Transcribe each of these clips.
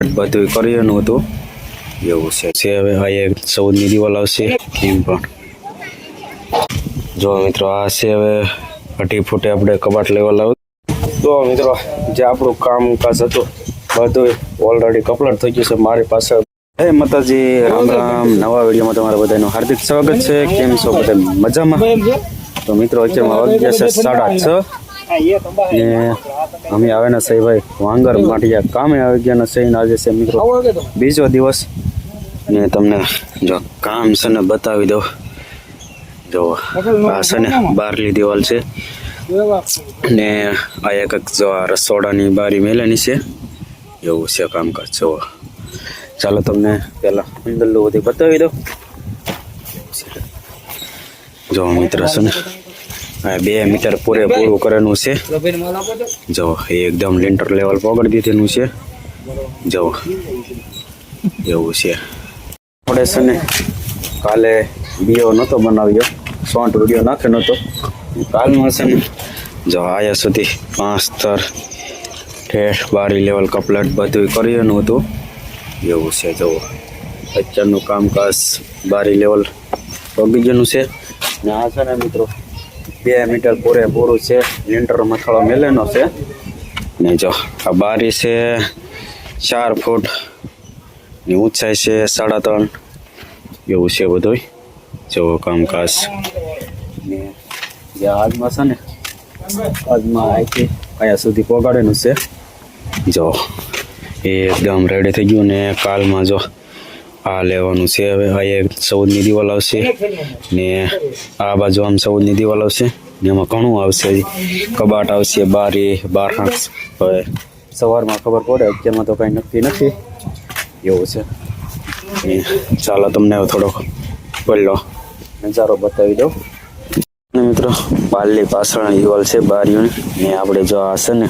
બધું કરિયાનું હતું એવું છે હવે આ એક 14ની દિવાલ આવશે કેમ પણ જો મિત્રો આ છે હવે 2.5 ફૂટે આપણે કબાટ લેવલ આવ તો મિત્રો જે આપણું કામકાજ હતું બધું ઓલરેડી કમ્પ્લીટ થઈ ગયું છે મારી પાસે હે માતાજી રામ રામ નવા વિડીયોમાં તમારા બધાનું હાર્દિક સ્વાગત છે કેમ છો બધા મજામાં તો મિત્રો અત્યારમાં વાગ્યા છે 6:30 ને અમે આવ્યા છે ભાઈ વાંગર માટિયા કામે આવી ગયા છે આજે છે મિત્રો બીજો દિવસ ને તમને જો કામ છે ને બતાવી દઉં જો આ છે ને બારલી દિવાલ છે ને આ એક જો રસોડાની બારી મેલેની છે એવું છે કામકાજ જો ચાલો તમને પહેલા અંદરનું બધું બતાવી દઉં જો મિત્ર છે ને 2 મીટર પૂરેપૂરું કરેલું છે જો એકદમ લેન્ટર લેવલ પકડી દીધેલું છે જો એવું છે આપણે છે ને કાલે વિડીયો નહોતો બનાવ્યો શોર્ટ વિડીયો નાખે નહોતો કાલમાં છે ને જો આયા સુધી 5 સ્તર ઠેઠ બારી લેવલ કપલેટ બધું કરિયાનું હતું એવું છે જો અત્યારનું કામકાજ બારી લેવલ પગી ગયેલું છે ને આ છે ને મિત્રો 2 મીટર પૂરેપૂરું છે લેન્ટર મથાળો મેલેનો છે ને જો આ બારી છે 4 ફૂટ ની ઊંચાઈ છે 3.5 એવું છે બધું જો કામકાજ ને જે આજમાં છે ને આજમાં અહીંથી અહીંયા સુધી પહોંચાડેલું છે જો એકદમ રેડી થઈ ગયું ને કાલમાં જો આ લેવાનું છે હવે આ એક 14ની દિવાલ આવશે ને આ બાજુ આમ 14ની દિવાલ આવશે ને એમાં ઘણું આવશે કબાટ આવશે બારી બાર હવે સવારમાં ખબર પડે અત્યારમાં તો કાંઈ નક્કી નથી એવું છે ચાલો તમને થોડોક પહેલો નજારો બતાવી દઉં મિત્રો બારલી પાછળની દિવાલ છે બારીઓની ને આપણે જો આ છે ને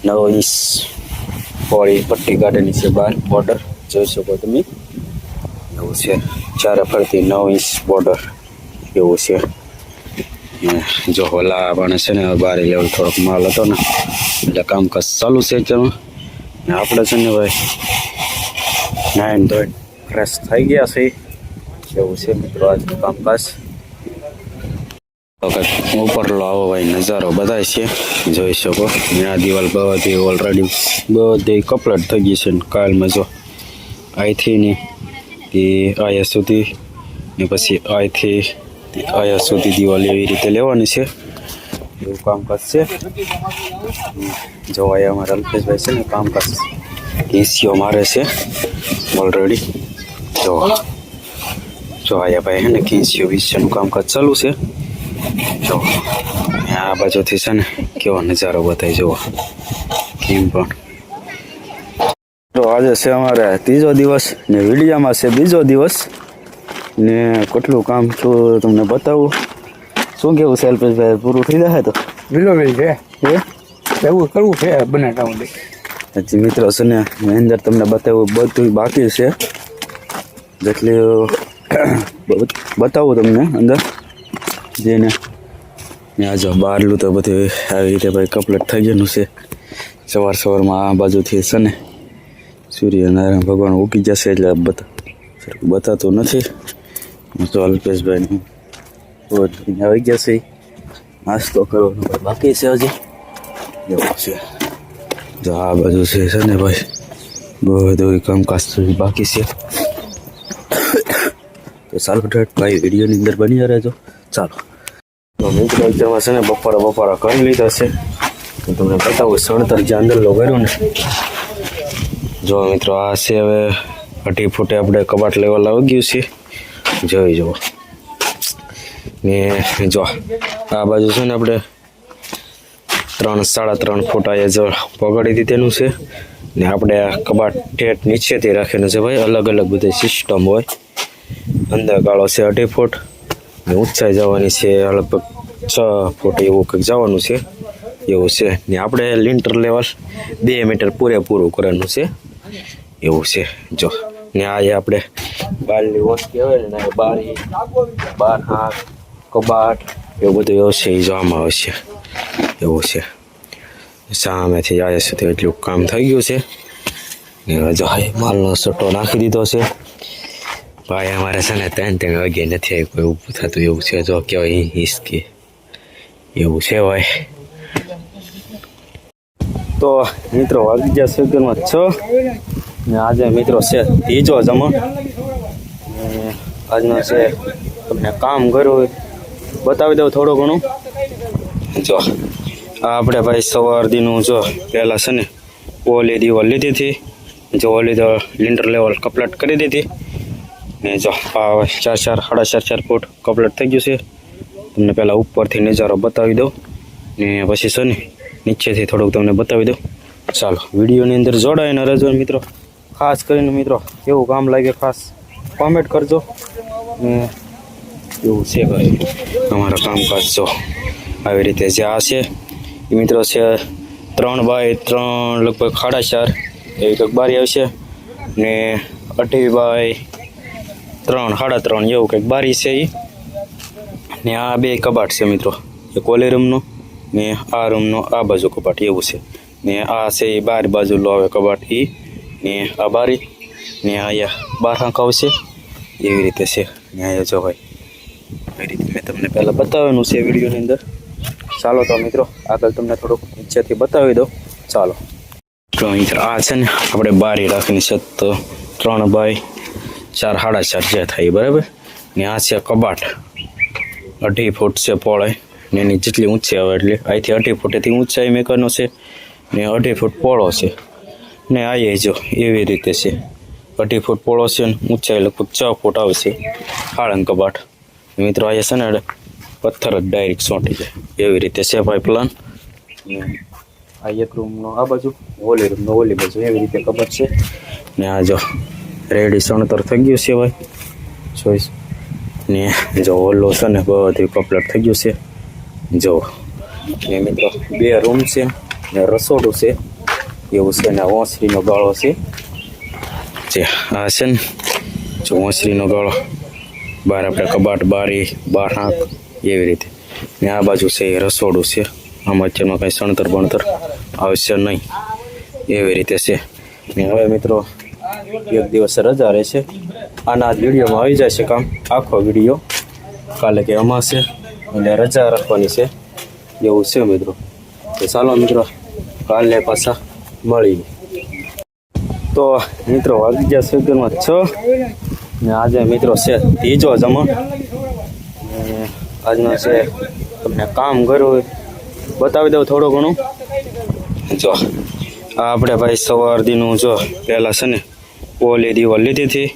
9 ઇંચ પોળી પટ્ટી કાઢેલી છે બહાર બોર્ડર જોઈ શકો તમે એવું છે ચારે ફરતી 9 ઇંચ બોર્ડર એવું છે જો ઓલા પણ છે ને બારી લેવલ થોડોક માલ હતો ને એટલે કામકાજ ચાલુ છે અત્યારમાં ને આપણે છે ને ભાઈ નાઈન ધોઈને ફ્રેશ થઈ ગયા છે એવું છે મિત્રો આજનું કામકાજ ઉપરલો આવો ભાઈ નજારો બધાય છે જોઈ શકો આ દિવાલ બધી ઓલરેડી બધી કમ્પ્લીટ થઈ ગઈ છે કાલમાં જો અહીંથી ને તે આયા સુધી ને પછી અહીંથી આયા સુધી દિવાલ એવી રીતે લેવાની છે એવું કામકાજ છે જો આયા અમારા અલ્પેશભાઈ છે ને કામકાજ કેસીઓ મારે છે ઓલરેડી જો આયા ભાઈ હે ને કેસીઓ વિશેનું કામકાજ ચાલુ છે જો આ બાજુથી છે ને કેવો નજારો બતાવી જુઓ કેમ પણ તો આજે છે અમારે 3જો દિવસ ને વિડીયામાં છે 2જો દિવસ ને કેટલું કામ છું તમને બતાવું શું કેવું છે અલ્પેશભાઈ પૂરું થઈ જશે તો વિલોવેલ છે એવું કરવું છે બનાવતા હજી મિત્રો છે ને અંદર તમને બતાવું બધું બાકી છે જેટલી બતાવું તમને અંદર જેને આ જો બહારલું તો બધું આવી રીતે ભાઈ કમ્પ્લીટ થઈ ગયેલું છે સવારમાં આ બાજુથી છે ને સૂર્યનારાયણ ભગવાન ઉગી જશે એટલે બતાતું નથી તો અલ્પેશભાઈ આવી ગયા છે નાસ્તો કરવાનો બાકી છે હજી એવું છે જો આ બાજુ છે ને ભાઈ બધું કામકાજ બાકી છે તો સારું ભાઈ વિડીયોની અંદર બની રહેજો ચાલો તો મિત્રો અત્યારમાં છે ને બપોરા કરી લીધા છે તો તમને બતાવું સણતર જે અંદર કર્યું ને જો મિત્રો આ છે હવે 2.5 ફૂટે આપણે કબાટ લેવલ આવી ગયું છે જોઈ જુઓ ને જો આ બાજુ છે ને આપણે 3.5 ફૂટ આ જો પગાડી દીધેલું છે ને આપણે આ કબાટ ઠેઠ નીચેથી રાખેલું છે ભાઈ અલગ અલગ બધી સિસ્ટમ હોય અંદર ગાળો છે 2.5 ફૂટ ને ઊંચાઈ જવાની છે લગભગ 6 ફૂટ એવું કંઈક જવાનું છે એવું છે ને આપણે લિન્ટર લેવલ 2 મીટર પૂરેપૂરું કરવાનું છે એવું છે જો ને આ આપણે બારની વોશ કહેવાય ને બારી બાર હાથ કબાટ એવું બધું એવું છે એ જોવામાં આવશે એવું છે સામેથી આવ્યા સુધી એટલું કામ થઈ ગયું છે ને જો હાય માલનો સટ્ટો નાખી દીધો છે ભાઈ. અમારે છે ને 3 વાગે નથી આવી કોઈ ઊભું થતું એવું છે. જો કેવાય હિસકે એવું છે ભાઈ. તો મિત્રો વાગી ગયા સેકન્ડમાં 6 ને આજે મિત્રો છે ત્રીજો જમણ. આજનો છે તમને કામ કર્યું બતાવી દઉં થોડું ઘણું. જો આ આપણે ભાઈ સવારદીનું જો પહેલાં છે ને ઓલી દિવાલ લીધી હતી. જો ઓલી દિવાલ લિન્ટર લેવલ કમ્પ્લીટ કરી દીધી ને જો આ 4.5 ફૂટ કમ્પ્લીટ થઈ ગયું છે. તમને પહેલાં ઉપરથી નજારો બતાવી દઉં ને પછી છે ને નીચેથી થોડુંક તમને બતાવી દઉં. ચાલો વિડીયોની અંદર જોડાઈને રહેજો મિત્રો. ખાસ કરીને મિત્રો કેવું કામ લાગે ખાસ કોમેન્ટ કરજો ને એવું છે ભાઈ અમારા કામકાજ. જો આવી રીતે જે આ છે એ મિત્રો છે 3x3 લગભગ 4.5 એવી કંઈક બારી આવશે ને 2x3 3.5 એવું કંઈક બારી છે એ. ને આ બે કબાટ છે મિત્રો, એક ઓલી રૂમનો ને આ રૂમનો આ બાજુ કબાટ એવું છે. ને આ છે એ બાર બાજુ લો આવે કબાટ એ ને આ બારી ને અહીંયા 12 આંખ આવશે એવી રીતે છે. ને અહીંયા જો ભાઈ એ રીતે મેં તમને પહેલાં બતાવવાનું છે વિડીયોની અંદર. ચાલો તો મિત્રો આગળ તમને થોડુંક નીચેથી બતાવી દઉં. ચાલો તો મિત્રો આ છે ને આપણે બારી રાખીને છે તો 3x4 4.5 જે થાય બરાબર. ને આ છે કબાટ 2.5 ફૂટ છે પહોળાઈ ને એની જેટલી ઊંચાઈ આવે એટલે અહીંથી 2.5 ફૂટેથી ઊંચાઈ મેકરનો છે ને 2.5 ફૂટ પહોળો છે. ને આ જો એવી રીતે છે 2.5 ફૂટ પહોળો છે ને ઊંચાઈ લગભગ 6 ફૂટ આવશે. હાળંગ કબાટ મિત્રો અહીંયા છે ને પથ્થર જ ડાયરેક્ટ સોંટી જાય એવી રીતે છે ભાઈ પ્લાન. આ એક રૂમનો આ બાજુ ઓલી રૂમનો ઓલી બાજુ એવી રીતે કબાટ છે. ને આ જો રેડી સણતર થઈ ગયું છે ભાઈ ચોઈસ. ને જો ઓલો છે ને બધું કમ્પ્લીટ થઈ ગયું છે. જો ને મિત્રો 2 રૂમ છે ને રસોડું છે એવું છે. ને ઓસરીનો ગાળો છે જે આ છે ને જો ઓસરીનો ગાળો બહાર આપણે કબાટ બારી 12 આંખ એવી રીતે. ને આ બાજુ છે એ રસોડું છે. આમાં અત્યારમાં કાંઈ સણતર બણતર આવશે નહીં એવી રીતે છે. ને હવે મિત્રો એક દિવસ રજા રહેશે. આના જ વિડીયોમાં આવી જાય છે કામ આખો વિડીયો. કાલે કે અમાસે એટલે રજા રાખવાની છે એવું છે મિત્રો. તો ચાલો મિત્રો કાલે પાછા મળીએ. તો મિત્રો વાગી ગયા સેકન્ડમાં 6 ને આજે મિત્રો છે ત્રીજો જમણ. ને આજનો છે તમને કામ કર્યું બતાવી દઉં થોડું ઘણું. જો આ આપણે ભાઈ સવારદીનું જો પહેલાં છે ને ઓલી દિવાલ લીધી હતી.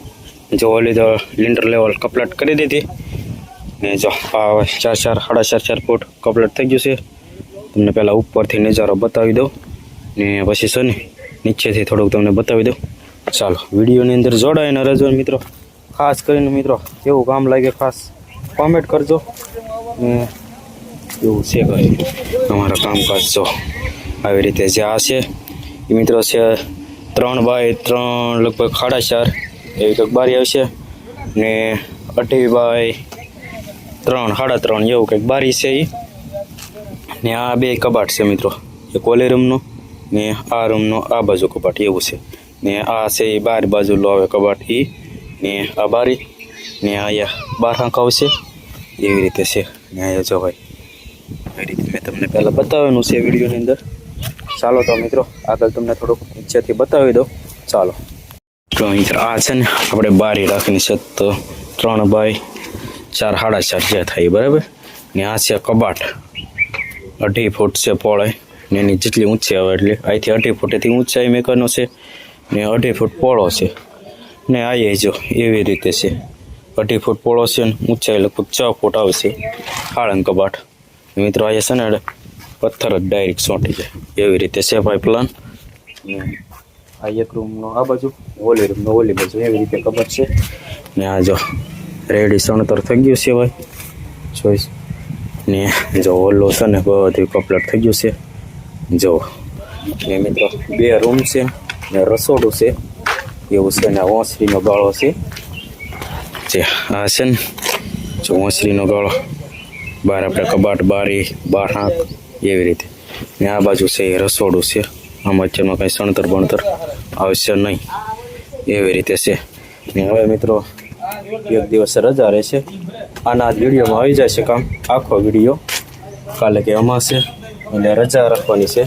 જો ઓલી દિવાલ લિન્ટર લેવલ કમ્પ્લીટ કરી દીધી ને જો આ 4.5 ફૂટ કમ્પ્લીટ થઈ ગયું છે. તમને પહેલાં ઉપરથી નજારો બતાવી દઉં ને પછી છે ને નીચેથી થોડુંક તમને બતાવી દઉં. ચાલો વિડીયોની અંદર જોડાઈને રહેજો મિત્રો. ખાસ કરીને મિત્રો કેવું કામ લાગે ખાસ કોમેન્ટ કરજો ને એવું છે ભાઈ અમારા કામકાજ. જો આવી રીતે જે આ છે એ મિત્રો છે 3x3 લગભગ 4.5 એવી કંઈક બારી આવશે ને 2x3 3.5 એવું કંઈક બારી છે એ. ને આ બે કબાટ છે મિત્રો, એક ઓલી રૂમનો ને આ રૂમનો આ બાજુ કબાટ એવું છે. ને આ છે એ બાર બાજુ લો આવે કબાટ એ ને આ બારી ને અહીંયા 12 આંખ આવશે એવી રીતે છે. ને અહીંયા જો ભાઈ એ રીતે મેં તમને પહેલાં બતાવવાનું છે વિડીયોની અંદર. ચાલો તો મિત્રો આગળ તમને થોડુંક નીચેથી બતાવી દઉં. ચાલો તો મિત્રો આ છે ને આપણે બારી રાખીને છે તો 3x4 4.5 જે થાય બરાબર. ને આ છે કબાટ 2.5 ફૂટ છે પહોળાઈ ને એની જેટલી ઊંચાઈ આવે એટલે અહીંથી 2.5 ફૂટેથી ઊંચાઈ મેકરનો છે ને 2.5 ફૂટ પહોળો છે. ને આ જો એવી રીતે છે 2.5 ફૂટ પહોળો છે ને ઊંચાઈ લગભગ 6 ફૂટ આવશે. હાળંગ કબાટ મિત્રો અહીંયા છે ને પથ્થર જ ડાયરેક્ટ સોંટી જાય એવી રીતે છે ભાઈ પ્લાન. આ એક રૂમનો આ બાજુ ઓલી રૂમનો ઓલી બાજુ એવી રીતે કબાટ છે. ને આ જો રેડી સણતર થઈ ગયું છે ભાઈ ચોઈસ. ને જો ઓલો છે ને બધું કમ્પ્લીટ થઈ ગયું છે. જો ને મિત્રો 2 રૂમ છે ને રસોડું છે એવું છે. ને ઓસરીનો ગાળો છે જે આ છે ને જો ઓસરીનો ગાળો બહાર આપણે કબાટ બારી 12 આંખ એવી રીતે. ને આ બાજુ છે એ રસોડું છે. આમાં અત્યારમાં કાંઈ સણતર બણતર આવશે નહીં એવી રીતે છે. ને હવે મિત્રો એક દિવસ રજા રહેશે. આના વિડીયોમાં આવી જશે કામ આખો વિડીયો. કાલે કે અમાસે એટલે રજા રાખવાની છે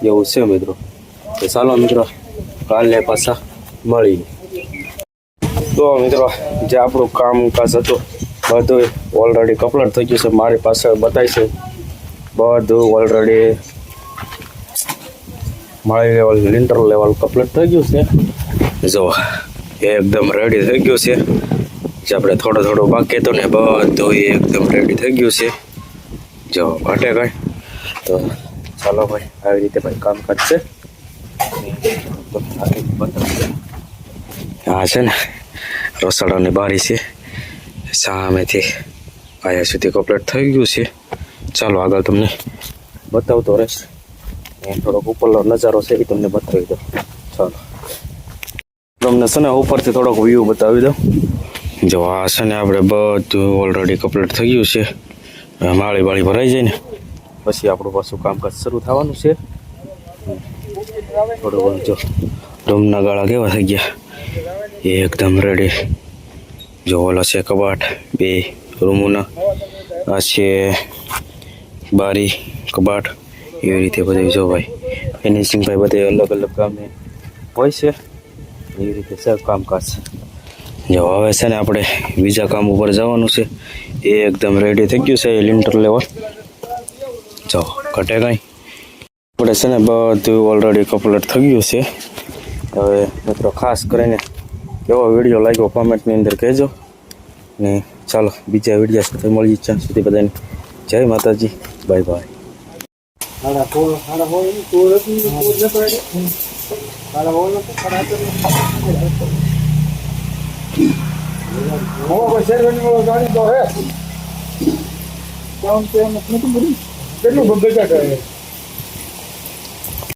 એવું છે મિત્રો. તો ચાલો મિત્રો કાલે પાછા મળીએ. તો મિત્રો જે આપણું કામકાજ હતું બધું ઓલરેડી કમ્પ્લીટ થઈ ગયું છે. મારી પાસે બતાવી છે બધું ઓલરેડી માળી લેવલ લિન્ટર લેવલ કમ્પ્લીટ થઈ ગયું છે. જો એકદમ રેડી થઈ ગયું છે. જે આપણે થોડું બાકી હતું ને બધું એકદમ રેડી થઈ ગયું છે. જો ઘટે કાંઈ તો ચાલો ભાઈ આવી રીતે ભાઈ કામકાજ છે. હા છે ને રસોડાની બારી છે સામેથી આયા સુધી કમ્પ્લીટ થઈ ગયું છે. ચાલો આગળ તમને બતાવતો રહેશે. થોડોક ઉપરનો નજારો છે એ તમને બતાવી દો. ચાલો તમને છે ને ઉપરથી થોડોક વ્યૂ બતાવી દો. જો આ છે ને આપણે બધું ઓલરેડી કમ્પ્લીટ થઈ ગયું છે. માળી ભરાઈ જાય ને પછી આપણું પાછું કામકાજ શરૂ થવાનું છે. થોડું જો રૂમના ગાળા કેવા થઈ ગયા એકદમ રેડી. જો ઓલા છે કબાટ 2 રૂમોના, આ છે બારી કબાટ એવી રીતે બધું. જો ભાઈ ફિનિશિંગ ભાઈ બધે અલગ કામ હોય છે એવી રીતે છે કામકાજ. જો હવે છે ને આપણે બીજા કામ ઉપર જવાનું છે. એ એકદમ રેડી થઈ ગયું છે એ લિન્ટર લેવલ. જો ઘટે કાંઈ આપણે છે ને બધું ઓલરેડી કમ્પ્લીટ થઈ ગયું છે. હવે મિત્રો ખાસ કરીને કેવો વિડીયો લાગ્યો કોમેન્ટની અંદર કહેજો. ને ચાલો બીજા વિડીયો સાથે મળીએ. ત્યાં સુધી બધાને જય માતાજી, બાય બાય. કેટલું બગડા કરે